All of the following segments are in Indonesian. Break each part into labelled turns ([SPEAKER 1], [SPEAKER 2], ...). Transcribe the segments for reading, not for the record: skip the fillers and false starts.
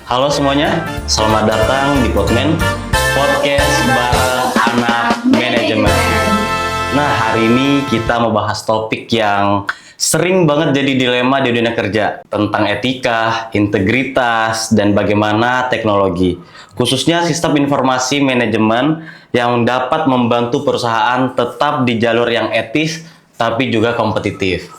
[SPEAKER 1] Halo semuanya, selamat datang di Podcast bareng Anak Manajemen. Nah, hari ini kita mau bahas topik yang sering banget jadi dilema di dunia kerja tentang etika, integritas, dan bagaimana teknologi, khususnya sistem informasi manajemen yang dapat membantu perusahaan tetap di jalur yang etis tapi juga kompetitif.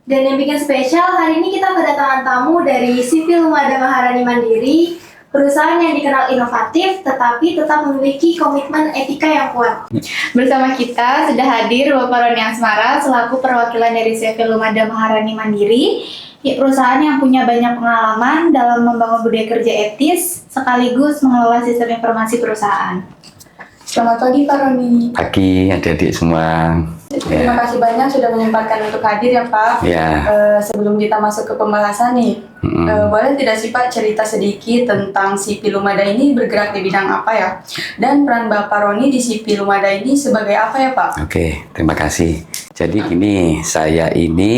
[SPEAKER 2] Dan yang bikin spesial, hari ini kita kedatangan tamu dari CV Lumada Maharani Mandiri, perusahaan yang dikenal inovatif tetapi tetap memiliki komitmen etika yang kuat.
[SPEAKER 3] Bersama kita sudah hadir Bapak Roni Asmara selaku perwakilan dari CV Lumada Maharani Mandiri, perusahaan yang punya banyak pengalaman dalam membangun budaya kerja etis sekaligus mengelola sistem informasi perusahaan.
[SPEAKER 4] Selamat pagi Pak Roni.
[SPEAKER 1] Pagi adik-adik semua.
[SPEAKER 4] Terima kasih banyak sudah menyempatkan untuk hadir ya Pak.
[SPEAKER 1] Ya.
[SPEAKER 4] Sebelum kita masuk ke pembahasan nih, boleh tidak sih Pak cerita sedikit tentang CV Lumada ini bergerak di bidang apa ya? Dan peran Bapak Roni di CV Lumada ini sebagai apa ya Pak?
[SPEAKER 5] Oke, terima kasih. Jadi gini, saya ini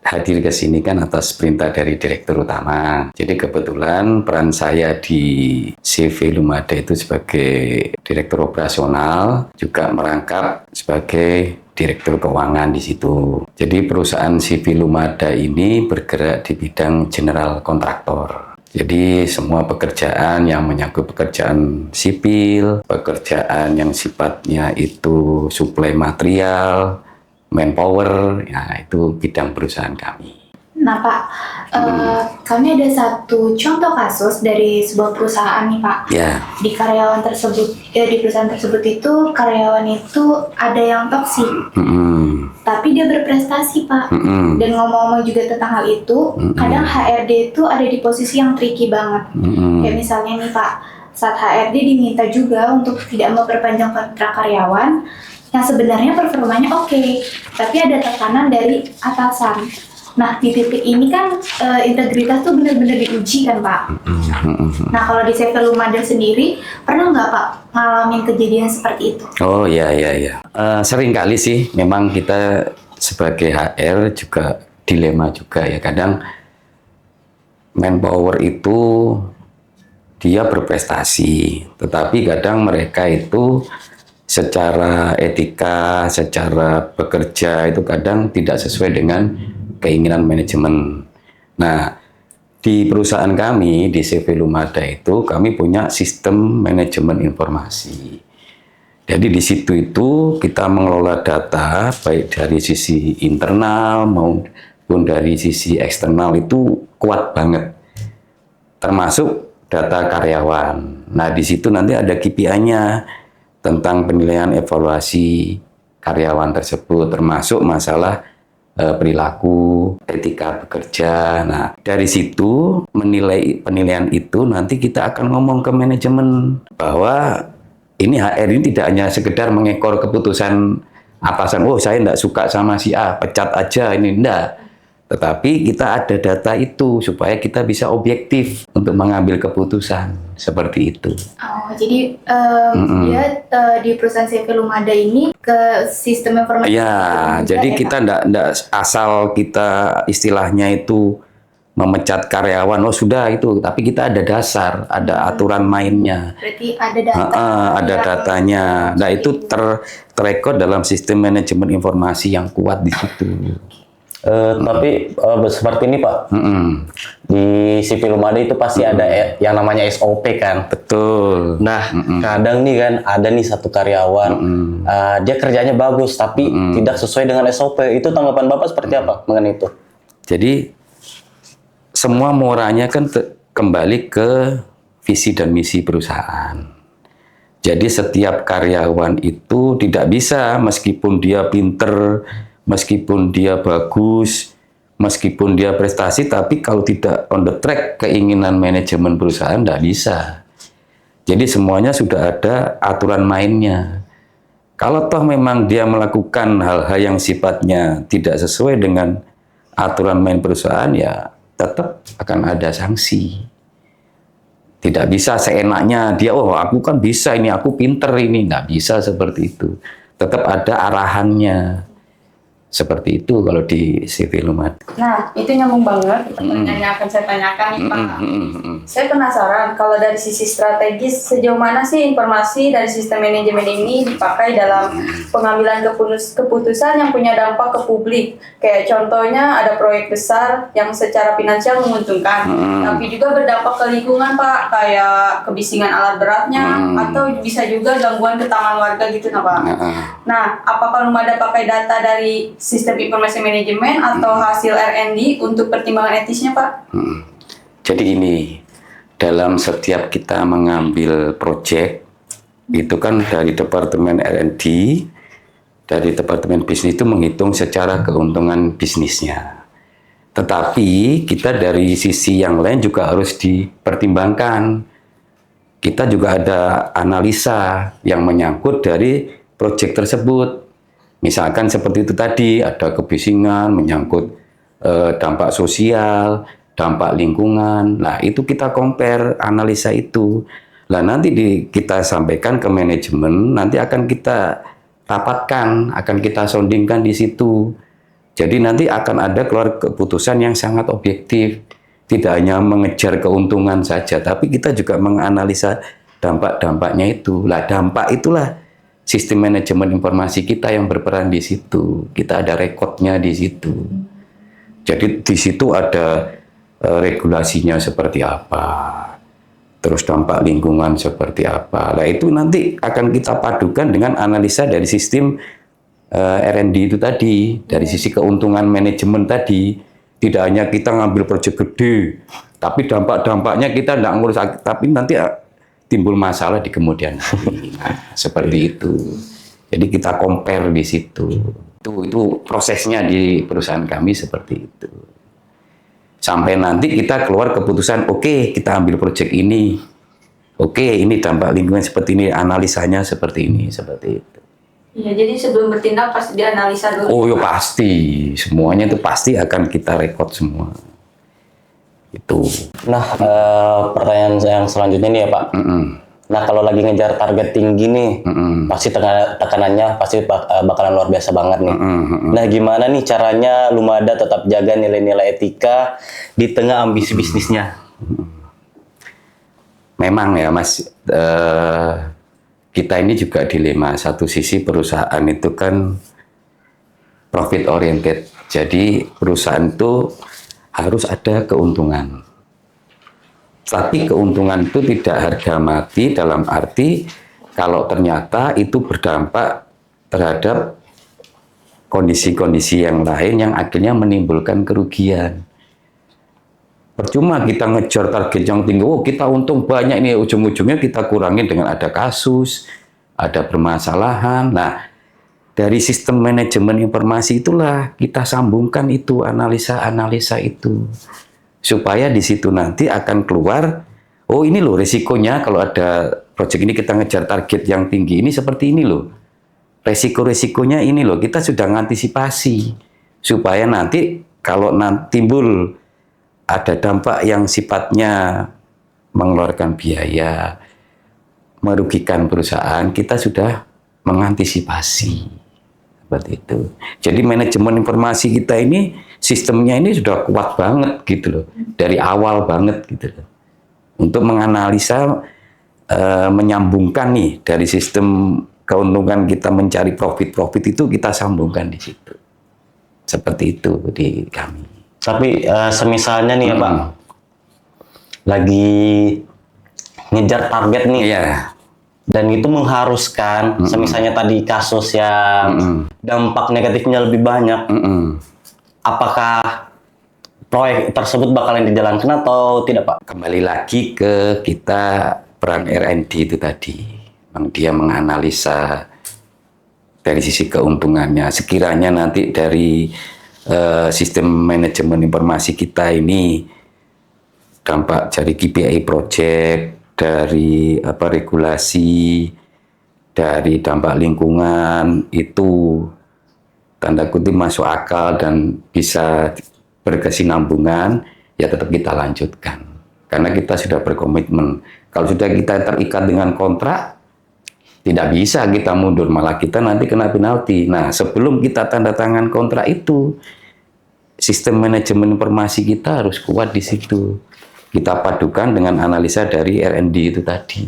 [SPEAKER 5] hadir ke sini kan atas perintah dari Direktur Utama. Jadi kebetulan peran saya di CV Lumada itu sebagai Direktur Operasional, juga merangkap sebagai Direktur Keuangan di situ. Jadi perusahaan CV Lumada ini bergerak di bidang general kontraktor. Jadi semua pekerjaan yang menyangkut pekerjaan sipil, pekerjaan yang sifatnya itu suplai material, manpower, ya itu bidang perusahaan kami.
[SPEAKER 3] Nah Pak, kami ada satu contoh kasus dari sebuah perusahaan nih Pak.
[SPEAKER 5] Ya.
[SPEAKER 3] Di karyawan tersebut, di perusahaan tersebut itu karyawan itu ada yang toksik, tapi dia berprestasi Pak. Dan ngomong-ngomong juga tentang hal itu, kadang HRD itu ada di posisi yang tricky banget. Kayak misalnya nih Pak, saat HRD diminta juga untuk tidak memperpanjang kontrak karyawan yang sebenarnya performanya oke, tapi ada tekanan dari atasan. Nah, di titik ini kan integritas tuh benar-benar diuji kan Pak. Nah, kalau di CV Lumada sendiri, pernah nggak Pak ngalamin kejadian seperti itu?
[SPEAKER 5] Oh ya. Sering kali sih, memang kita sebagai HR juga dilema juga ya. Kadang manpower itu dia berprestasi, tetapi kadang mereka itu secara etika, secara bekerja itu kadang tidak sesuai dengan keinginan manajemen. Nah, di perusahaan kami, di CV Lumada itu, kami punya sistem manajemen informasi. Jadi di situ itu kita mengelola data, baik dari sisi internal maupun dari sisi eksternal itu kuat banget. Termasuk data karyawan. Nah, di situ nanti ada KPI-nya, tentang penilaian evaluasi karyawan tersebut, termasuk masalah perilaku, etika bekerja. Nah, dari situ penilaian itu nanti kita akan ngomong ke manajemen bahwa ini HR ini tidak hanya sekedar mengekor keputusan atasan, oh saya tidak suka sama si A, pecat aja, ini enggak. Tetapi kita ada data itu supaya kita bisa objektif untuk mengambil keputusan seperti itu.
[SPEAKER 3] Oh, jadi dia di perusahaan CV Lumada ini ke sistem informasi.
[SPEAKER 5] Ya, jadi
[SPEAKER 3] ya,
[SPEAKER 5] kita enggak asal kita istilahnya itu memecat karyawan, oh sudah itu, tapi kita ada dasar, ada aturan mainnya.
[SPEAKER 3] Berarti ada data.
[SPEAKER 5] Ada datanya. Nah, itu terrekod dalam sistem manajemen informasi yang kuat di situ.
[SPEAKER 1] Tapi seperti ini Pak, di CV Lumada itu pasti ada yang namanya SOP kan.
[SPEAKER 5] Betul.
[SPEAKER 1] Nah, kadang nih kan ada nih satu karyawan, dia kerjanya bagus tapi tidak sesuai dengan SOP. Itu tanggapan Bapak seperti apa mengenai itu?
[SPEAKER 5] Jadi semua moranya kan kembali ke visi dan misi perusahaan. Jadi setiap karyawan itu tidak bisa, meskipun dia pinter, meskipun dia bagus, meskipun dia prestasi, tapi kalau tidak on the track keinginan manajemen perusahaan, tidak bisa. Jadi semuanya sudah ada aturan mainnya. Kalau toh memang dia melakukan hal-hal yang sifatnya tidak sesuai dengan aturan main perusahaan, ya tetap akan ada sanksi. Tidak bisa seenaknya dia, oh aku kan bisa ini, aku pinter ini. Nggak bisa seperti itu. Tetap ada arahannya. Seperti itu kalau di sipil Lumada.
[SPEAKER 4] Nah, itu nyambung banget pertanyaan yang akan saya tanyakan nih Pak. Saya penasaran kalau dari sisi strategis sejauh mana sih informasi dari sistem manajemen ini dipakai dalam pengambilan keputusan yang punya dampak ke publik. Kayak contohnya ada proyek besar yang secara finansial menguntungkan, tapi juga berdampak ke lingkungan Pak, kayak kebisingan alat beratnya atau bisa juga gangguan ke taman warga gitu nah Pak. Nah, apakah Lumada pakai data dari sistem informasi manajemen atau hasil R&D untuk pertimbangan etisnya, Pak?
[SPEAKER 5] Jadi ini, dalam setiap kita mengambil proyek, itu kan dari Departemen R&D, dari Departemen Bisnis itu menghitung secara keuntungan bisnisnya. Tetapi kita dari sisi yang lain juga harus dipertimbangkan. Kita juga ada analisa yang menyangkut dari proyek tersebut. Misalkan seperti itu tadi, ada kebisingan, menyangkut dampak sosial, dampak lingkungan. Nah, itu kita compare, analisa itu. Nah, nanti kita sampaikan ke manajemen, nanti akan kita rapatkan, akan kita soundingkan di situ. Jadi nanti akan ada keluar keputusan yang sangat objektif. Tidak hanya mengejar keuntungan saja, tapi kita juga menganalisa dampak-dampaknya itu. Lah, dampak itulah sistem manajemen informasi kita yang berperan di situ. Kita ada rekodnya di situ. Jadi di situ ada regulasinya seperti apa, terus dampak lingkungan seperti apa. Nah, itu nanti akan kita padukan dengan analisa dari sistem R&D itu tadi, dari sisi keuntungan manajemen tadi. Tidak hanya kita ngambil proyek gede, tapi dampak-dampaknya kita tidak ngurus, tapi nanti timbul masalah di kemudian hari. Nah, seperti itu. Jadi kita compare di situ. Itu prosesnya di perusahaan kami seperti itu. Sampai nanti kita keluar keputusan, oke, kita ambil proyek ini. Oke, ini dampak lingkungan seperti ini, analisanya seperti ini, seperti itu.
[SPEAKER 4] Iya, jadi sebelum bertindak pasti dianalisa dulu.
[SPEAKER 5] Oh, ya pasti. Semuanya itu pasti akan kita rekod semua. Itu.
[SPEAKER 1] Nah, pertanyaan yang selanjutnya nih ya Pak. Nah, kalau lagi ngejar target tinggi nih, pasti tekanannya pasti bakalan luar biasa banget nih. Nah, gimana nih caranya Lumada tetap jaga nilai-nilai etika di tengah ambisi bisnisnya?
[SPEAKER 5] Memang ya Mas, kita ini juga dilema. Satu sisi perusahaan itu kan profit oriented. Jadi perusahaan itu harus ada keuntungan. Tapi keuntungan itu tidak harga mati, dalam arti kalau ternyata itu berdampak terhadap kondisi-kondisi yang lain yang akhirnya menimbulkan kerugian. Percuma kita ngejar target yang tinggi, oh kita untung banyak ini, ujung-ujungnya kita kurangin dengan ada kasus, ada permasalahan. Nah, dari sistem manajemen informasi itulah kita sambungkan itu, analisa-analisa itu. Supaya di situ nanti akan keluar, oh ini loh risikonya kalau ada proyek ini kita ngejar target yang tinggi, ini seperti ini loh. Resiko-resikonya ini loh, kita sudah mengantisipasi. Supaya nanti kalau nanti timbul ada dampak yang sifatnya mengeluarkan biaya, merugikan perusahaan, kita sudah mengantisipasi. Seperti itu. Jadi manajemen informasi kita ini, sistemnya ini sudah kuat banget gitu loh. Dari awal banget gitu loh. Untuk menganalisa, menyambungkan nih dari sistem keuntungan kita mencari profit itu kita sambungkan di situ. Seperti itu di kami.
[SPEAKER 1] Tapi semisalnya nih ya Pak, lagi ngejar target nih, dan itu mengharuskan, semisalnya tadi kasus yang dampak negatifnya lebih banyak, apakah proyek tersebut bakalan dijalankan atau tidak Pak?
[SPEAKER 5] Kembali lagi ke kita peran R&D itu tadi, dia menganalisa dari sisi keuntungannya. Sekiranya nanti dari sistem manajemen informasi kita ini dampak dari KPI project, dari regulasi, dari dampak lingkungan itu tanda kutip masuk akal dan bisa berkesinambungan, ya tetap kita lanjutkan karena kita sudah berkomitmen. Kalau sudah kita terikat dengan kontrak, Tidak bisa kita mundur, malah kita nanti kena penalti. Nah, sebelum kita tanda tangan kontrak itu, sistem manajemen informasi kita harus kuat di situ. Kita padukan dengan analisa dari R&D itu tadi.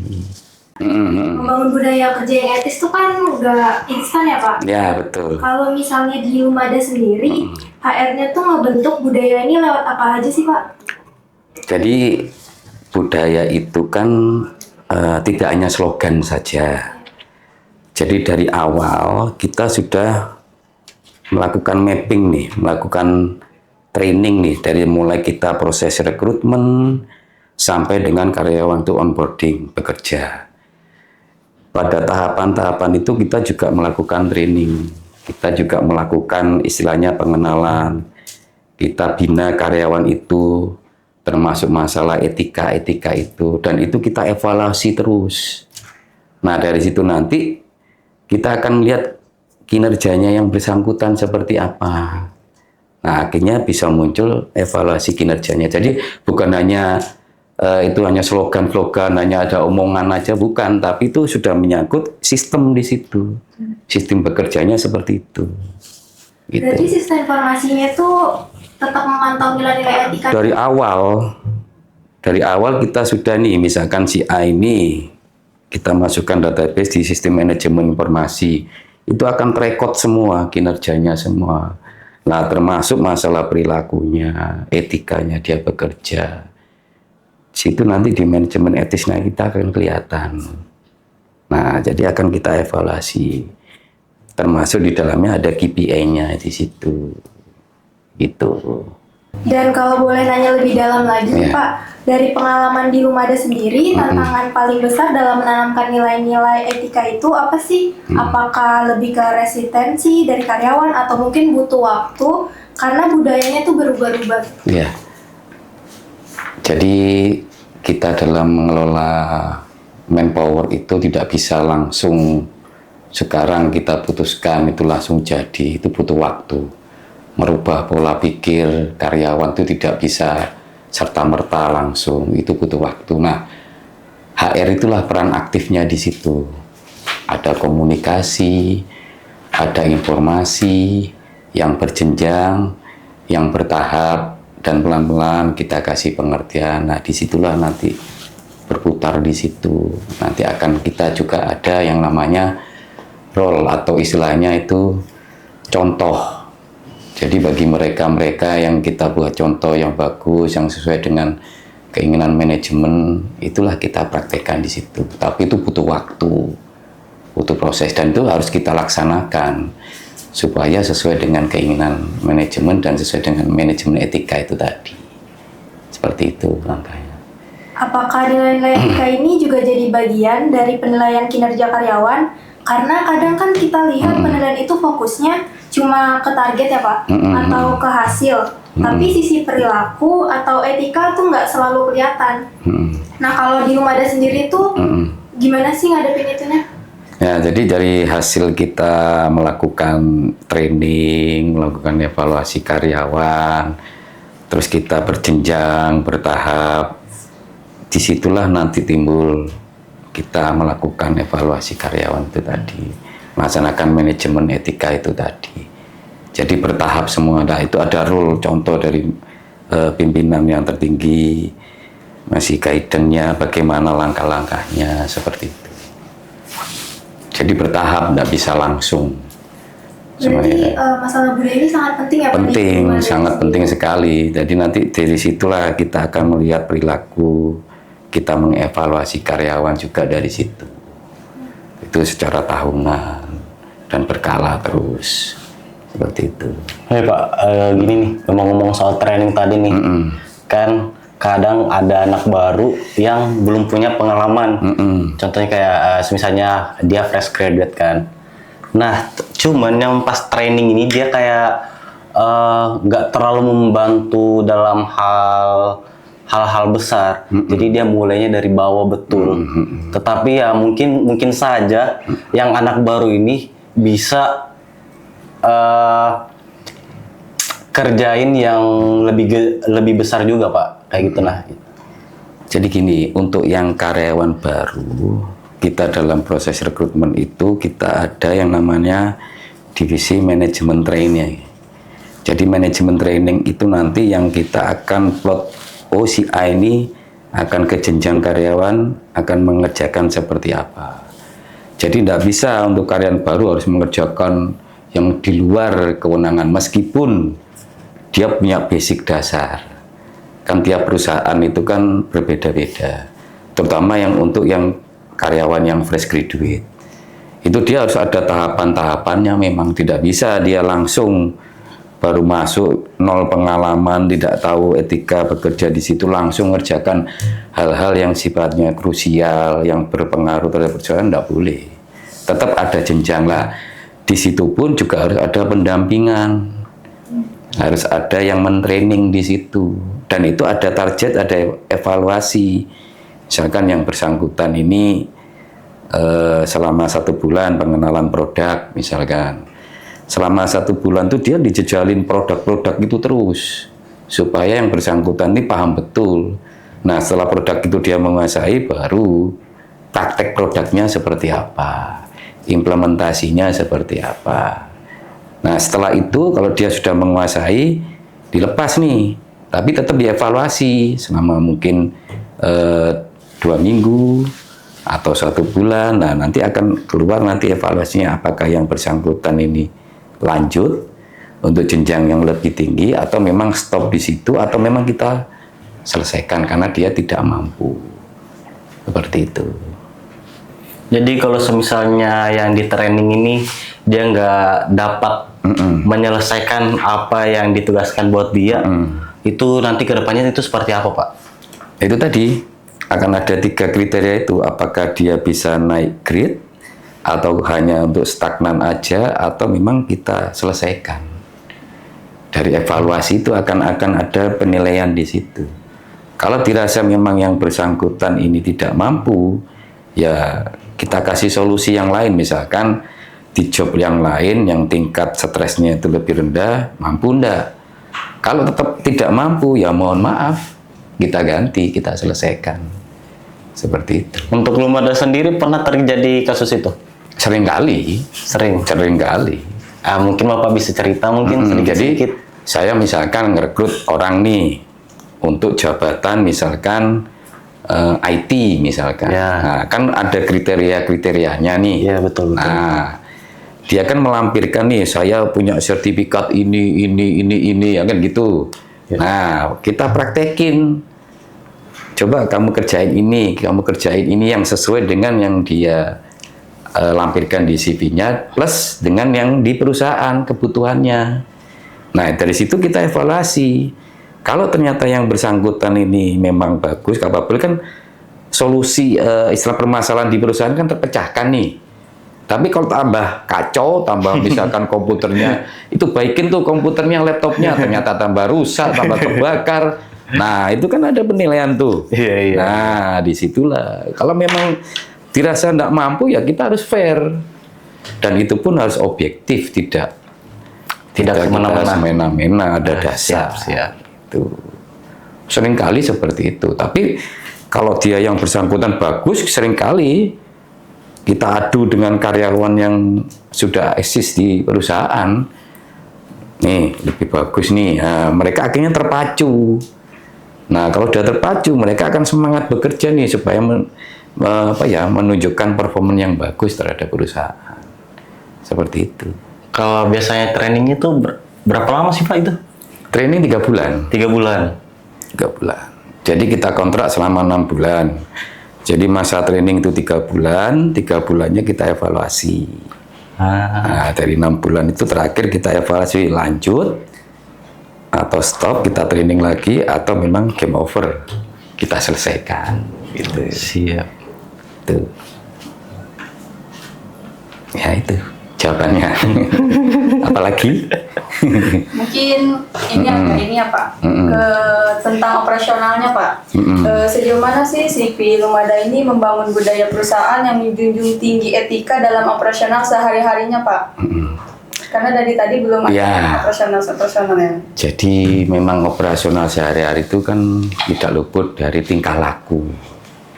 [SPEAKER 2] Membangun budaya kerja yang etis itu kan nggak instan ya Pak?
[SPEAKER 5] Ya, betul.
[SPEAKER 2] Kalau misalnya di Lumada sendiri, HR-nya tuh ngebentuk budaya ini lewat apa aja sih Pak?
[SPEAKER 5] Jadi budaya itu kan tidak hanya slogan saja. Jadi dari awal kita sudah melakukan mapping nih, melakukan training nih, dari mulai kita proses rekrutmen sampai dengan karyawan itu onboarding bekerja. Pada tahapan-tahapan itu kita juga melakukan training, kita juga melakukan istilahnya pengenalan, kita bina karyawan itu, termasuk masalah etika-etika itu, dan itu kita evaluasi terus. Nah, dari situ nanti kita akan melihat kinerjanya yang bersangkutan seperti apa. Nah, akhirnya bisa muncul evaluasi kinerjanya. Jadi bukan hanya itu hanya slogan-slogan, hanya ada omongan aja, bukan, tapi itu sudah menyangkut sistem di situ. Sistem bekerjanya seperti itu. Gitu.
[SPEAKER 2] Berarti sistem informasinya itu tetap memantau nilai-nilai etika.
[SPEAKER 5] Dari awal kita sudah nih, misalkan si A ini kita masukkan database di sistem manajemen informasi, itu akan terekod semua kinerjanya semua. Nah, termasuk masalah perilakunya, etikanya dia bekerja. Situ nanti di manajemen etisnya kita akan kelihatan. Nah, jadi akan kita evaluasi. Termasuk di dalamnya ada KPI-nya di situ. Gitu.
[SPEAKER 2] Dan kalau boleh nanya lebih dalam lagi Pak, dari pengalaman di Lumada sendiri, tantangan paling besar dalam menanamkan nilai-nilai etika itu apa sih? Apakah lebih ke resistensi dari karyawan atau mungkin butuh waktu karena budayanya tuh berubah-ubah?
[SPEAKER 5] Ya. Jadi kita dalam mengelola manpower itu tidak bisa langsung sekarang kita putuskan itu langsung jadi, itu butuh waktu. Merubah pola pikir karyawan itu tidak bisa serta-merta langsung, itu butuh waktu. Nah, HR itulah peran aktifnya di situ. Ada komunikasi, ada informasi yang berjenjang, yang bertahap, dan pelan-pelan kita kasih pengertian. Nah, disitulah nanti berputar di situ. Nanti akan kita juga ada yang namanya role atau istilahnya itu contoh. Jadi bagi mereka-mereka yang kita buat contoh yang bagus, yang sesuai dengan keinginan manajemen, itulah kita praktekkan di situ. Tapi itu butuh waktu, butuh proses, dan itu harus kita laksanakan supaya sesuai dengan keinginan manajemen dan sesuai dengan manajemen etika itu tadi. Seperti itu langkahnya.
[SPEAKER 2] Apakah nilai-nilai etika ini juga jadi bagian dari penilaian kinerja karyawan? Karena kadang kan kita lihat penilaian itu fokusnya cuma ke target ya Pak, atau ke hasil. Tapi sisi perilaku atau etika tuh nggak selalu kelihatan. Nah, kalau di Lumada sendiri tuh gimana sih ngadepin itunya?
[SPEAKER 5] Ya, jadi dari hasil kita melakukan training, melakukan evaluasi karyawan, terus kita berjenjang, bertahap, disitulah nanti timbul kita melakukan evaluasi karyawan itu tadi, melaksanakan manajemen etika itu tadi. Jadi bertahap semua. Nah, itu ada rule contoh dari pimpinan yang tertinggi, masih guidance-nya, bagaimana langkah-langkahnya, seperti itu. Jadi bertahap, tidak bisa langsung.
[SPEAKER 2] Berarti masalah budaya ini sangat penting ya Pak?
[SPEAKER 5] Penting, sangat penting sekali. Jadi nanti dari situlah kita akan melihat perilaku, kita mengevaluasi karyawan juga dari situ. Itu secara tahunan dan berkala terus. Seperti itu.
[SPEAKER 1] Hei Pak, gini nih, ngomong-ngomong soal training tadi nih, kan kadang ada anak baru yang belum punya pengalaman. Contohnya kayak misalnya dia fresh graduate kan. Nah, cuman yang pas training ini dia kayak nggak terlalu membantu dalam hal-hal besar. Jadi dia mulainya dari bawah betul. Tetapi ya mungkin saja yang anak baru ini bisa kerjain yang lebih besar juga Pak, kayak gitu lah.
[SPEAKER 5] Jadi gini, untuk yang karyawan baru kita dalam proses rekrutmen itu kita ada yang namanya divisi manajemen training. Jadi manajemen training itu nanti yang kita akan plot, oh si A ini akan ke jenjang karyawan, akan mengerjakan seperti apa. Jadi tidak bisa untuk karyawan baru harus mengerjakan yang di luar kewenangan meskipun dia punya basic dasar. Kan tiap perusahaan itu kan berbeda-beda. Terutama yang untuk yang karyawan yang fresh graduate. Itu dia harus ada tahapan-tahapannya, memang tidak bisa dia langsung baru masuk, nol pengalaman, tidak tahu etika bekerja di situ langsung mengerjakan hal-hal yang sifatnya krusial, yang berpengaruh terhadap perusahaan, tidak boleh. Tetap ada jenjang lah. Di situ pun juga harus ada pendampingan, harus ada yang mentraining di situ, dan itu ada target, ada evaluasi. Misalkan yang bersangkutan ini selama 1 bulan pengenalan produk, misalkan selama 1 bulan itu dia dijejalin produk-produk itu terus supaya yang bersangkutan ini paham betul. Nah setelah produk itu dia menguasai, baru praktek produknya seperti apa, implementasinya seperti apa. Nah setelah itu kalau dia sudah menguasai, dilepas nih, tapi tetap dievaluasi selama mungkin 2 minggu atau 1 bulan. Nah nanti akan keluar nanti evaluasinya, apakah yang bersangkutan ini lanjut untuk jenjang yang lebih tinggi atau memang stop di situ, atau memang kita selesaikan karena dia tidak mampu. Seperti itu.
[SPEAKER 1] Jadi kalau misalnya yang di training ini dia nggak dapat menyelesaikan apa yang ditugaskan buat dia, itu nanti kedepannya itu seperti apa, Pak?
[SPEAKER 5] Itu tadi akan ada 3 kriteria itu, apakah dia bisa naik grade atau hanya untuk stagnan aja, atau memang kita selesaikan. Dari evaluasi itu akan ada penilaian di situ. Kalau dirasa memang yang bersangkutan ini tidak mampu, ya kita kasih solusi yang lain. Misalkan di job yang lain yang tingkat stresnya itu lebih rendah, mampu enggak? Kalau tetap tidak mampu, ya mohon maaf, kita ganti, kita selesaikan. Seperti itu.
[SPEAKER 1] Untuk Lumada sendiri pernah terjadi kasus itu?
[SPEAKER 5] Sering kali.
[SPEAKER 1] Mungkin Bapak bisa cerita mungkin sedikit-sedikit.
[SPEAKER 5] Jadi saya misalkan ngerekrut orang nih untuk jabatan misalkan IT misalkan.
[SPEAKER 1] Ya.
[SPEAKER 5] Nah, kan ada kriteria-kriterianya nih.
[SPEAKER 1] Iya, betul.
[SPEAKER 5] Nah, dia kan melampirkan nih, saya punya sertifikat ini, ya kan gitu.
[SPEAKER 1] Ya.
[SPEAKER 5] Nah, kita praktekin. Coba kamu kerjain ini yang sesuai dengan yang dia lampirkan di CV-nya, plus dengan yang di perusahaan kebutuhannya. Nah, dari situ kita evaluasi. Kalau ternyata yang bersangkutan ini memang bagus, kapabel, kan solusi istilah permasalahan di perusahaan kan terpecahkan nih. Tapi kalau tambah kacau, tambah misalkan komputernya, itu baikin tuh komputernya, laptopnya, ternyata tambah rusak, tambah terbakar. Nah, itu kan ada penilaian tuh.
[SPEAKER 1] Iya.
[SPEAKER 5] Nah, disitulah. Kalau memang dirasa tidak mampu, ya kita harus fair. Dan itu pun harus objektif, tidak semena-mena, ada dasar.
[SPEAKER 1] Siap.
[SPEAKER 5] Itu seringkali seperti itu. Tapi kalau dia yang bersangkutan bagus, seringkali kita adu dengan karyawan yang sudah eksis di perusahaan. Nih, lebih bagus nih. Nah, mereka akhirnya terpacu. Nah, kalau sudah terpacu, mereka akan semangat bekerja nih supaya menunjukkan performa yang bagus terhadap perusahaan. Seperti itu.
[SPEAKER 1] Kalau biasanya training itu berapa lama sih, Pak, itu?
[SPEAKER 5] Training 3 bulan.
[SPEAKER 1] 3 bulan.
[SPEAKER 5] 3 bulan. Jadi kita kontrak selama 6 bulan. Jadi masa training itu 3 bulan, 3 bulannya kita evaluasi. Nah, dari 6 bulan itu terakhir kita evaluasi lanjut atau stop, kita training lagi, atau memang game over, kita selesaikan. Gitu.
[SPEAKER 1] Siap.
[SPEAKER 5] Tuh. Ya itu jawabannya. Apalagi?
[SPEAKER 4] Mungkin ini agak ini ya Pak, tentang operasionalnya Pak. Sejauh mana sih CV Lumada ini membangun budaya perusahaan yang menjunjung tinggi etika dalam operasional sehari-harinya Pak? Karena dari tadi belum ada operasional ya.
[SPEAKER 5] Jadi memang operasional sehari-hari itu kan tidak luput dari tingkah laku,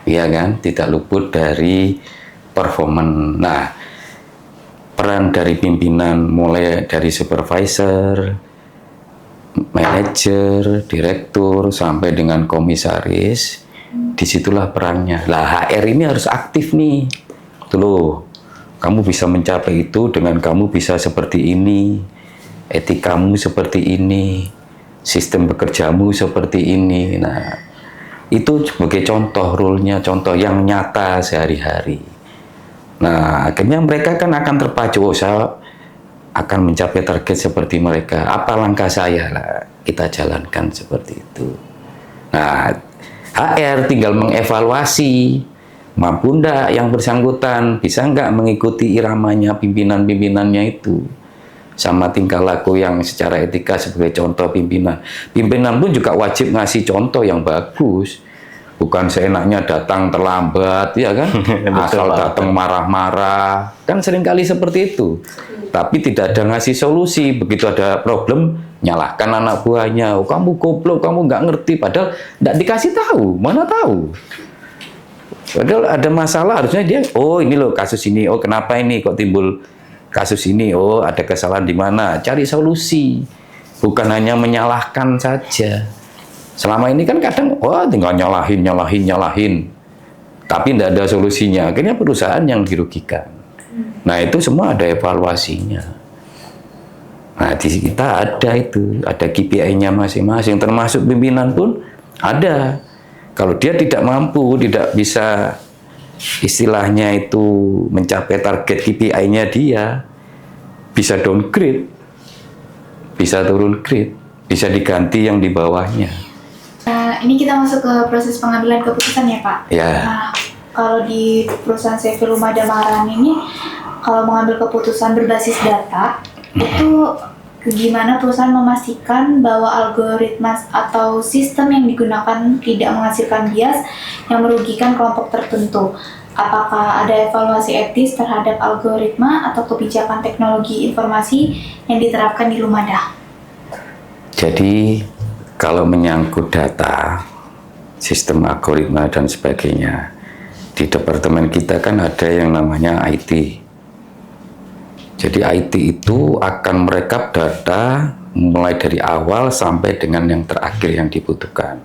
[SPEAKER 5] iya kan? Tidak luput dari performance. Nah, peran dari pimpinan mulai dari supervisor, manajer, direktur sampai dengan komisaris, disitulah perannya. Lah HR ini harus aktif nih. Tuh loh, kamu bisa mencapai itu dengan kamu bisa seperti ini, etikamu seperti ini, sistem bekerjamu seperti ini. Nah, itu sebagai contoh role-nya, contoh yang nyata sehari-hari. Nah, akhirnya mereka kan akan terpacu, oh, saya akan mencapai target seperti mereka. Apa langkah saya? Lah, kita jalankan seperti itu. Nah, HR tinggal mengevaluasi, mampu enggak yang bersangkutan, bisa enggak mengikuti iramanya pimpinan-pimpinannya itu. Sama tingkah laku yang secara etika sebagai contoh pimpinan. Pimpinan pun juga wajib ngasih contoh yang bagus. Bukan seenaknya datang terlambat, ya kan? Asal datang marah-marah. Kan seringkali seperti itu. Tapi tidak ada ngasih solusi. Begitu ada problem, nyalahkan anak buahnya. Oh, kamu goblok, kamu nggak ngerti. Padahal nggak dikasih tahu, mana tahu. Padahal ada masalah, harusnya dia, oh ini loh kasus ini, oh kenapa ini kok timbul kasus ini, oh ada kesalahan di mana, cari solusi. Bukan hanya menyalahkan saja. Selama ini kan kadang, wah tinggal nyalahin. Tapi tidak ada solusinya, akhirnya perusahaan yang dirugikan. Nah itu semua ada evaluasinya. Nah di kita ada itu, ada KPI-nya masing-masing, termasuk pimpinan pun ada. Kalau dia tidak mampu, tidak bisa istilahnya itu mencapai target KPI-nya dia, bisa downgrade, bisa turun grade, bisa diganti yang di bawahnya.
[SPEAKER 3] Nah, ini kita masuk ke proses pengambilan keputusan ya Pak?
[SPEAKER 5] Ya.
[SPEAKER 3] Nah, kalau di perusahaan CV Lumada Maharani ini, kalau mengambil keputusan berbasis data, itu gimana perusahaan memastikan bahwa algoritma atau sistem yang digunakan tidak menghasilkan bias yang merugikan kelompok tertentu? Apakah ada evaluasi etis terhadap algoritma atau kebijakan teknologi informasi yang diterapkan di Lumada?
[SPEAKER 5] Jadi kalau menyangkut data, sistem algoritma dan sebagainya, di departemen kita kan ada yang namanya IT. Jadi IT itu akan merekap data mulai dari awal sampai dengan yang terakhir yang dibutuhkan.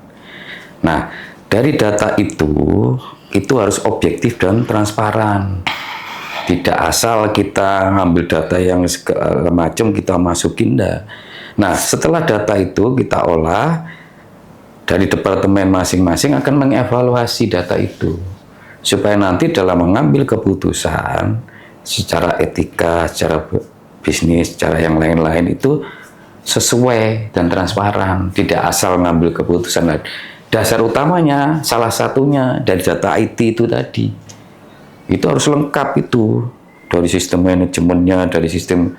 [SPEAKER 5] Nah, dari data itu harus objektif dan transparan. Tidak asal kita ngambil data yang segala macam kita masukin, enggak. Nah, setelah data itu kita olah, dari departemen masing-masing akan mengevaluasi data itu. Supaya nanti dalam mengambil keputusan, secara etika, secara bisnis, secara yang lain-lain itu sesuai dan transparan. Tidak asal ngambil keputusan. Dasar utamanya, salah satunya dari data IT itu tadi. Itu harus lengkap itu. Dari sistem manajemennya, dari sistem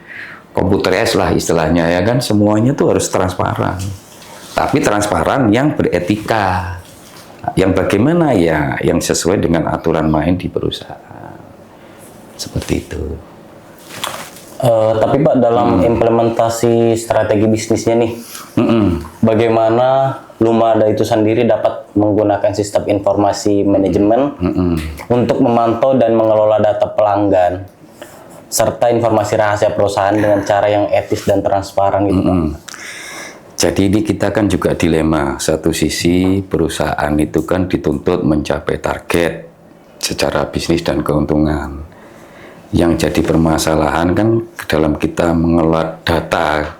[SPEAKER 5] komputeris lah istilahnya ya kan, semuanya itu harus transparan. Tapi transparan yang beretika, yang bagaimana ya, yang sesuai dengan aturan main di perusahaan, seperti itu.
[SPEAKER 1] Tapi Pak, dalam implementasi strategi bisnisnya nih, bagaimana Lumada itu sendiri dapat menggunakan sistem informasi manajemen untuk memantau dan mengelola data pelanggan serta informasi rahasia perusahaan dengan cara yang etis dan transparan gitu Pak?
[SPEAKER 5] Jadi ini kita kan juga dilema. Satu sisi perusahaan itu kan dituntut mencapai target secara bisnis dan keuntungan. Yang jadi permasalahan kan dalam kita mengelola data,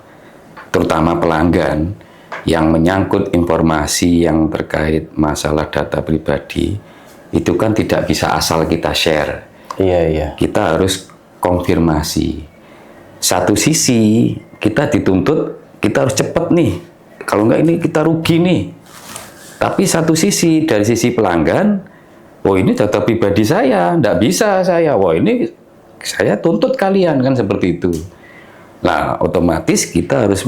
[SPEAKER 5] terutama pelanggan, yang menyangkut informasi yang terkait masalah data pribadi, itu kan tidak bisa asal kita share.
[SPEAKER 1] Iya.
[SPEAKER 5] Kita harus konfirmasi. Satu sisi kita dituntut, kita harus cepat nih. Kalau enggak ini kita rugi nih. Tapi satu sisi, dari sisi pelanggan, oh ini data pribadi saya, enggak bisa saya. Wah ini saya tuntut kalian, kan seperti itu. Nah, otomatis kita harus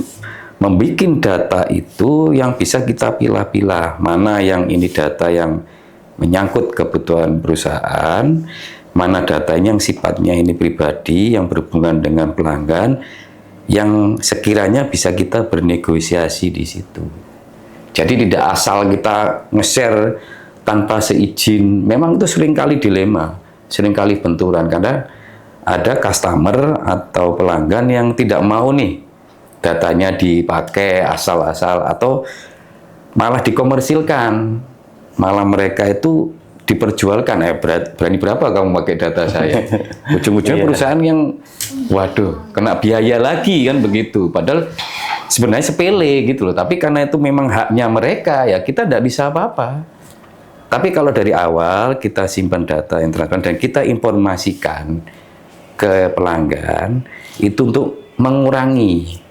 [SPEAKER 5] membuat data itu yang bisa kita pilah-pilah. Mana yang ini data yang menyangkut kebutuhan perusahaan, mana datanya yang sifatnya ini pribadi, yang berhubungan dengan pelanggan, yang sekiranya bisa kita bernegosiasi di situ. Jadi tidak asal kita nge-share tanpa seizin. Memang itu seringkali dilema. seringkali benturan. Karena ada customer atau pelanggan yang tidak mau nih datanya dipakai asal-asal atau malah dikomersilkan, malah mereka itu diperjualkan, berani berapa kamu pakai data saya? Ujung-ujungnya perusahaan yang waduh kena biaya lagi kan begitu, padahal sebenarnya sepele gitu loh, tapi karena itu memang haknya mereka ya kita tidak bisa apa-apa. Tapi kalau dari awal kita simpan data yang transparan dan kita informasikan ke pelanggan itu untuk mengurangi,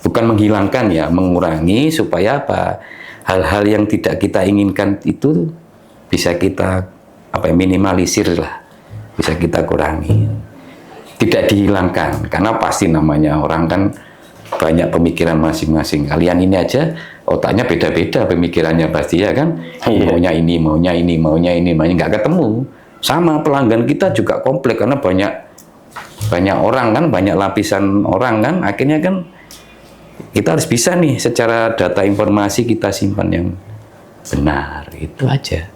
[SPEAKER 5] bukan menghilangkan ya, mengurangi supaya apa? Hal-hal yang tidak kita inginkan itu bisa kita minimalisir lah, bisa kita kurangi, tidak dihilangkan. Karena pasti namanya orang kan banyak pemikiran masing-masing. Kalian ini aja otaknya beda-beda pemikirannya pasti ya kan. Maunya ini, maunya ini, maunya ini, maunya nggak ketemu. Sama pelanggan kita juga kompleks karena banyak orang kan, banyak lapisan orang kan. Akhirnya kan kita harus bisa nih secara data informasi kita simpan yang benar, itu aja.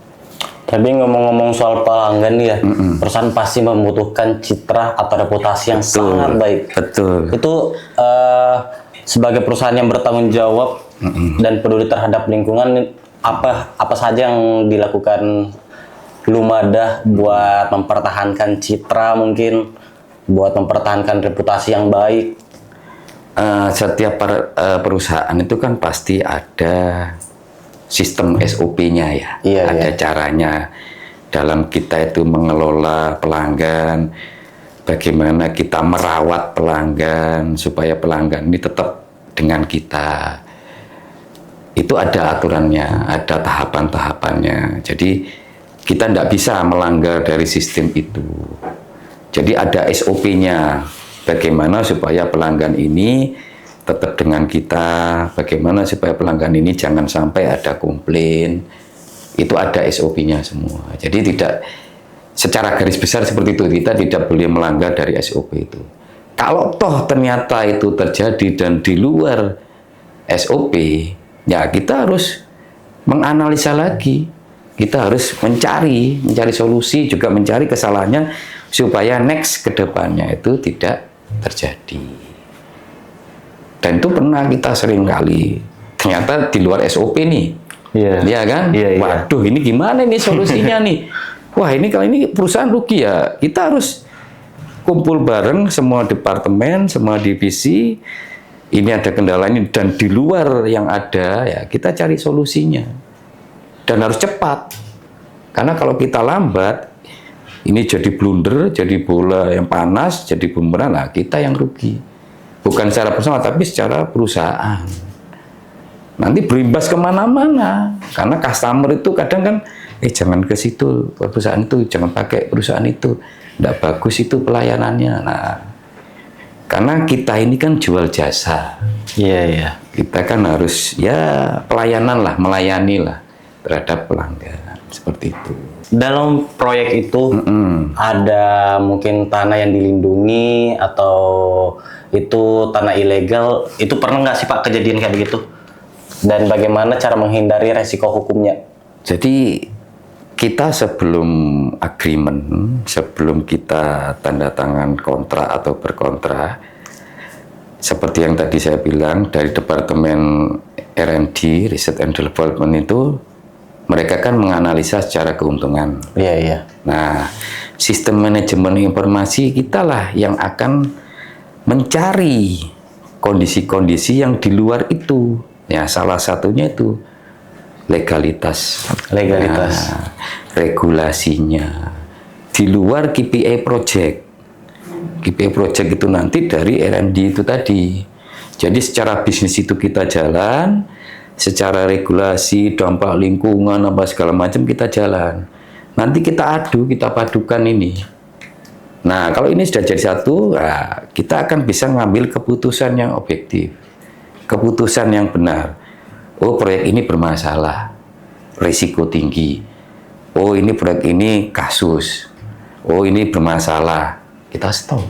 [SPEAKER 1] Tapi ngomong-ngomong soal pelanggan ya, perusahaan pasti membutuhkan citra atau reputasi yang sangat baik.
[SPEAKER 5] Betul.
[SPEAKER 1] Itu sebagai perusahaan yang bertanggung jawab dan peduli terhadap lingkungan, apa saja yang dilakukan Lumada buat mempertahankan citra mungkin, buat mempertahankan reputasi yang baik?
[SPEAKER 5] Setiap perusahaan itu kan pasti ada sistem SOP-nya ya, ada caranya dalam kita itu mengelola pelanggan, bagaimana kita merawat pelanggan supaya pelanggan ini tetap dengan kita. Itu ada aturannya, ada tahapan-tahapannya. Jadi kita tidak bisa melanggar dari sistem itu. Jadi ada SOP-nya, bagaimana supaya pelanggan ini tetap dengan kita, bagaimana supaya pelanggan ini jangan sampai ada komplain. Itu ada SOP-nya semua. Jadi tidak secara garis besar seperti itu, kita tidak boleh melanggar dari SOP itu. Kalau toh ternyata itu terjadi dan di luar SOP, ya kita harus menganalisa lagi. Kita harus mencari solusi, juga mencari kesalahannya supaya next ke depannya itu tidak terjadi. Dan itu pernah kita sering kali ternyata di luar SOP nih, ya kan? Waduh, ini gimana nih solusinya nih? Wah, ini kalau ini perusahaan rugi ya. Kita harus kumpul bareng semua departemen, semua divisi. Ini ada kendala ini dan di luar yang ada ya kita cari solusinya. Dan harus cepat. Karena kalau kita lambat, ini jadi blunder, jadi bola yang panas, jadi bumerang, nah kita yang rugi. Bukan secara personal, tapi secara perusahaan. Nanti berimbas kemana-mana. Karena customer itu kadang kan, jangan ke situ, perusahaan itu, jangan pakai perusahaan itu. Tidak bagus itu pelayanannya. Nah, karena kita ini kan jual jasa.
[SPEAKER 1] Iya.
[SPEAKER 5] Kita kan harus, ya pelayanan lah, melayani lah terhadap pelanggan. Seperti itu.
[SPEAKER 1] Dalam proyek itu ada mungkin tanah yang dilindungi atau itu tanah ilegal, itu pernah nggak sih Pak kejadian kayak begitu? Dan bagaimana cara menghindari resiko hukumnya?
[SPEAKER 5] Jadi kita sebelum agreement, sebelum kita tanda tangan kontrak atau berkontrak, seperti yang tadi saya bilang dari Departemen R&D, Research and Development itu, mereka kan menganalisa secara keuntungan.
[SPEAKER 1] Iya.
[SPEAKER 5] Nah, sistem manajemen informasi kita lah yang akan mencari kondisi-kondisi yang di luar itu. Ya, salah satunya itu legalitas. Nah, regulasinya. Di luar KPI project. KPI project itu nanti dari R&D itu tadi. Jadi secara bisnis itu kita jalan, secara regulasi, dampak lingkungan, apa segala macam kita jalan. Nanti kita adu, kita padukan ini. Nah, kalau ini sudah jadi satu, nah, kita akan bisa ngambil keputusan yang objektif. Keputusan yang benar. Oh, proyek ini bermasalah. Risiko tinggi. Oh, ini proyek ini kasus. Oh, ini bermasalah. Kita stop.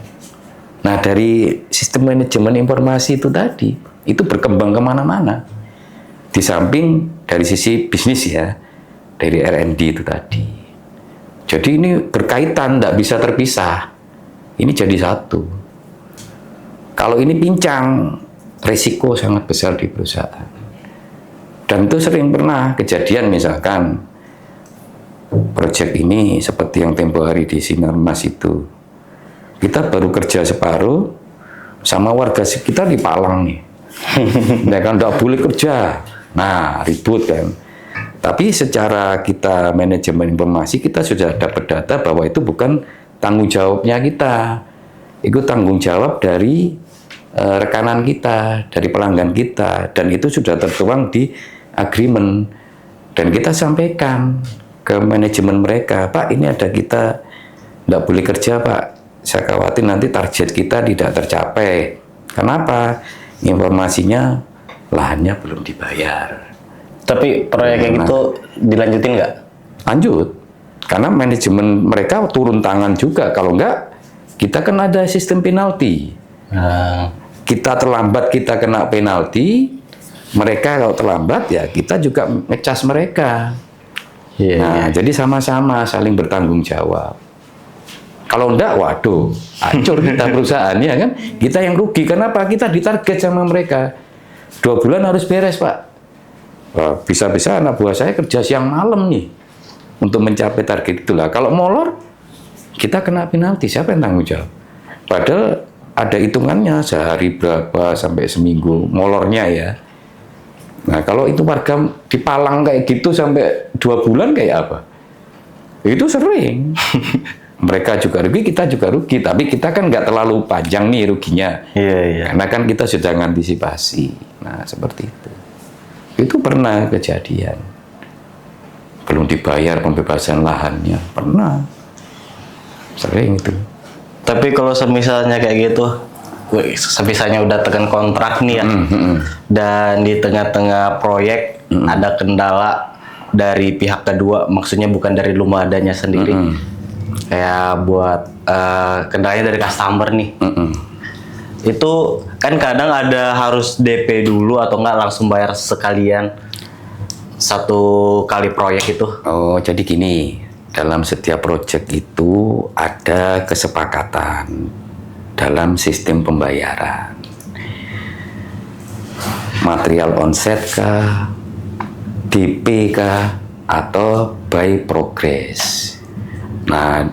[SPEAKER 5] Nah, dari sistem manajemen informasi itu tadi, itu berkembang kemana-mana. Di samping dari sisi bisnis ya, dari R&D itu tadi. Jadi ini berkaitan, tidak bisa terpisah. Ini jadi satu. Kalau ini pincang, resiko sangat besar di perusahaan. Dan itu sering pernah kejadian, misalkan proyek ini seperti yang tempo hari di Sinarmas itu. Kita baru kerja separuh, sama warga sekitar dipalang nih. Ya kan, tidak boleh kerja. Nah, ribut kan. Tapi secara kita manajemen informasi, kita sudah dapat data bahwa itu bukan tanggung jawabnya kita. Itu tanggung jawab dari rekanan kita, dari pelanggan kita. Dan itu sudah tertuang di agreement. Dan kita sampaikan ke manajemen mereka, Pak, ini ada kita tidak boleh kerja, Pak. Saya khawatir nanti target kita tidak tercapai. Kenapa? Informasinya lahannya belum dibayar.
[SPEAKER 1] Tapi proyek kayak gitu dilanjutin nggak?
[SPEAKER 5] Lanjut, karena manajemen mereka turun tangan juga. Kalau enggak, kita kan ada sistem penalti. Kita terlambat, kita kena penalti. Mereka kalau terlambat, ya kita juga ngecas mereka. Nah, jadi sama-sama saling bertanggung jawab. Kalau enggak, waduh, hancur kita perusahaan, ya kan? Kita yang rugi. Kenapa? Kita ditarget sama mereka. 2 bulan harus beres, Pak. Bisa-bisa anak buah saya kerja siang malam nih untuk mencapai target itulah. Kalau molor, kita kena penalti. Siapa yang tanggung jawab? Padahal ada hitungannya sehari berapa sampai seminggu molornya ya. Nah, kalau itu warga dipalang kayak gitu sampai 2 bulan kayak apa? Itu sering. Mereka juga rugi, kita juga rugi. Tapi kita kan nggak terlalu panjang nih ruginya.
[SPEAKER 1] Iya.
[SPEAKER 5] Karena kan kita sudah mengantisipasi. Nah, seperti itu. Itu pernah kejadian. Belum dibayar pembebasan lahannya. Pernah. Sering itu.
[SPEAKER 1] Tapi kalau misalnya kayak gitu, misalnya udah tekan kontrak nih ya, dan di tengah-tengah proyek ada kendala dari pihak kedua, maksudnya bukan dari Lumadanya sendiri, kayak buat kendalanya dari customer nih. Itu kan kadang ada harus DP dulu atau enggak langsung bayar sekalian satu kali proyek itu.
[SPEAKER 5] Oh, jadi gini, dalam setiap proyek itu ada kesepakatan dalam sistem pembayaran. Material onset kah, DP kah, atau by progress. Nah,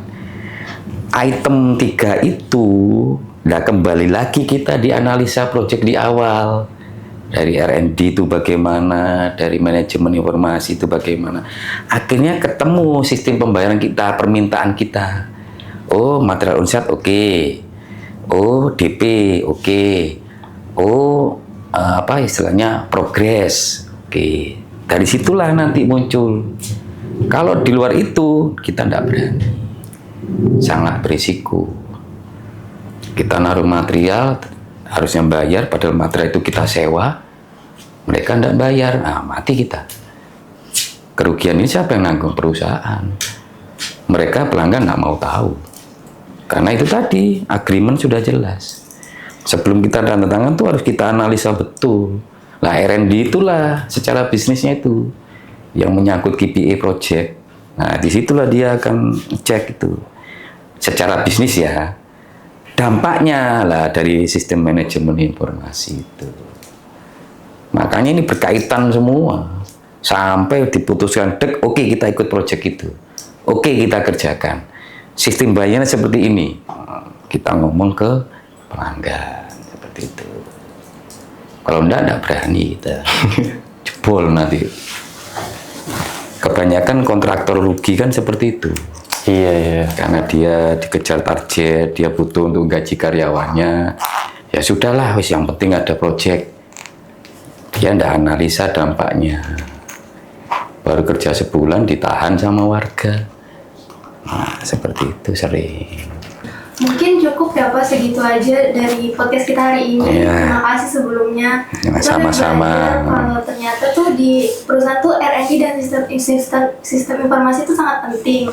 [SPEAKER 5] item 3 itu, nah kembali lagi kita dianalisa proyek di awal. Dari R&D itu bagaimana, dari manajemen informasi itu bagaimana. Akhirnya ketemu sistem pembayaran kita, permintaan kita. Oh, material onset oke. Oh, DP oke. Oh, apa istilahnya, progress oke. Dari situlah nanti muncul. Kalau di luar itu kita tidak berani, sangat berisiko. Kita naruh material harusnya bayar, padahal material itu kita sewa, mereka tidak bayar, nah mati kita. Kerugian ini siapa yang nanggung? Perusahaan. Mereka pelanggan nggak mau tahu, karena itu tadi agreement sudah jelas. Sebelum kita tanda tangan tuh harus kita analisa betul. Lah R&D itulah secara bisnisnya itu yang menyangkut KPI project. Nah disitulah dia akan cek itu secara bisnis ya. Dampaknya lah dari sistem manajemen informasi itu. Makanya ini berkaitan semua. Sampai diputuskan, oke kita ikut proyek itu. Oke kita kerjakan. Sistem bayarnya seperti ini. Kita ngomong ke pelanggan. Seperti itu. Kalau enggak berani kita. Jebol nanti. Kebanyakan kontraktor rugi kan seperti itu.
[SPEAKER 1] Iya.
[SPEAKER 5] Karena dia dikejar target, dia butuh untuk gaji karyawannya. Ya sudahlah, wis yang penting ada proyek. Dia ndak analisa dampaknya. Baru kerja sebulan ditahan sama warga. Nah, seperti itu sering.
[SPEAKER 2] Mungkin cukup ya Pak, segitu aja dari podcast kita hari ini.
[SPEAKER 5] Iya.
[SPEAKER 2] Terima kasih sebelumnya.
[SPEAKER 5] Ya,
[SPEAKER 2] Kita
[SPEAKER 5] sama-sama.
[SPEAKER 2] udah belajar kalau ternyata tuh di perusahaan tuh R&D dan sistem informasi itu sangat penting.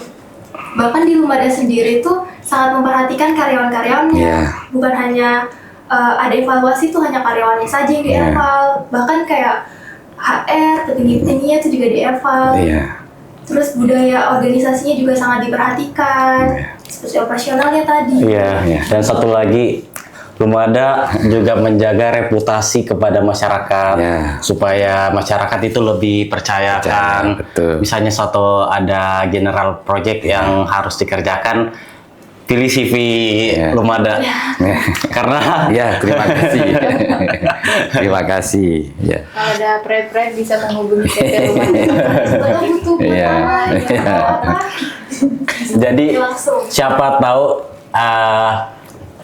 [SPEAKER 2] Bahkan di Lumada sendiri tuh sangat memperhatikan karyawan-karyawannya.
[SPEAKER 5] Iya.
[SPEAKER 2] Bukan hanya ada evaluasi tuh hanya karyawannya saja yang dieval. Bahkan kayak HR, petinggi-petingginya itu juga dieval.
[SPEAKER 5] Iya.
[SPEAKER 2] Terus budaya organisasinya juga sangat diperhatikan. Seperti operasionalnya tadi.
[SPEAKER 1] Iya. Dan satu lagi, Lumada juga menjaga reputasi kepada masyarakat
[SPEAKER 5] Ya.
[SPEAKER 1] supaya masyarakat itu lebih percayakan.
[SPEAKER 5] Betul.
[SPEAKER 1] Misalnya suatu ada general project yang harus dikerjakan, pilih CV
[SPEAKER 5] Ya.
[SPEAKER 1] Lumada. Karena
[SPEAKER 5] Ya, terima kasih. Terima kasih. Ya.
[SPEAKER 3] Kalau ada proyek-proyek bisa menghubungi PT Rumah.
[SPEAKER 2] Kalau butuh
[SPEAKER 5] Iya.
[SPEAKER 2] apa?
[SPEAKER 1] jadi
[SPEAKER 2] Langsung.
[SPEAKER 1] siapa tahu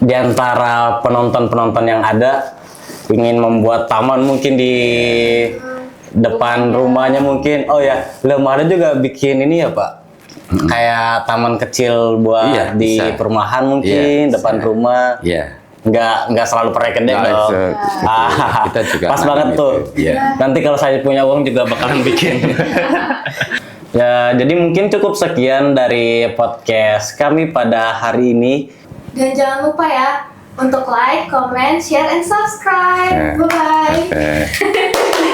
[SPEAKER 1] di antara penonton-penonton yang ada ingin membuat taman mungkin di depan rumahnya mungkin. Oh ya, Lumada juga bikin ini ya Pak. Kayak taman kecil buat
[SPEAKER 5] Iya,
[SPEAKER 1] di
[SPEAKER 5] bisa.
[SPEAKER 1] perumahan mungkin
[SPEAKER 5] Iya,
[SPEAKER 1] depan
[SPEAKER 5] bisa.
[SPEAKER 1] rumah.
[SPEAKER 5] Ya.
[SPEAKER 1] Nggak selalu pakai kedai
[SPEAKER 5] Nggak,
[SPEAKER 1] dong.
[SPEAKER 5] kita juga
[SPEAKER 1] Pas
[SPEAKER 5] anak
[SPEAKER 1] banget
[SPEAKER 5] gitu.
[SPEAKER 1] tuh.
[SPEAKER 5] Iya.
[SPEAKER 1] Nanti kalau saya punya uang juga bakalan bikin. Ya, jadi mungkin cukup sekian dari podcast kami pada hari ini.
[SPEAKER 2] Dan jangan lupa ya untuk like, comment, share, and subscribe. Bye bye.
[SPEAKER 5] Eh.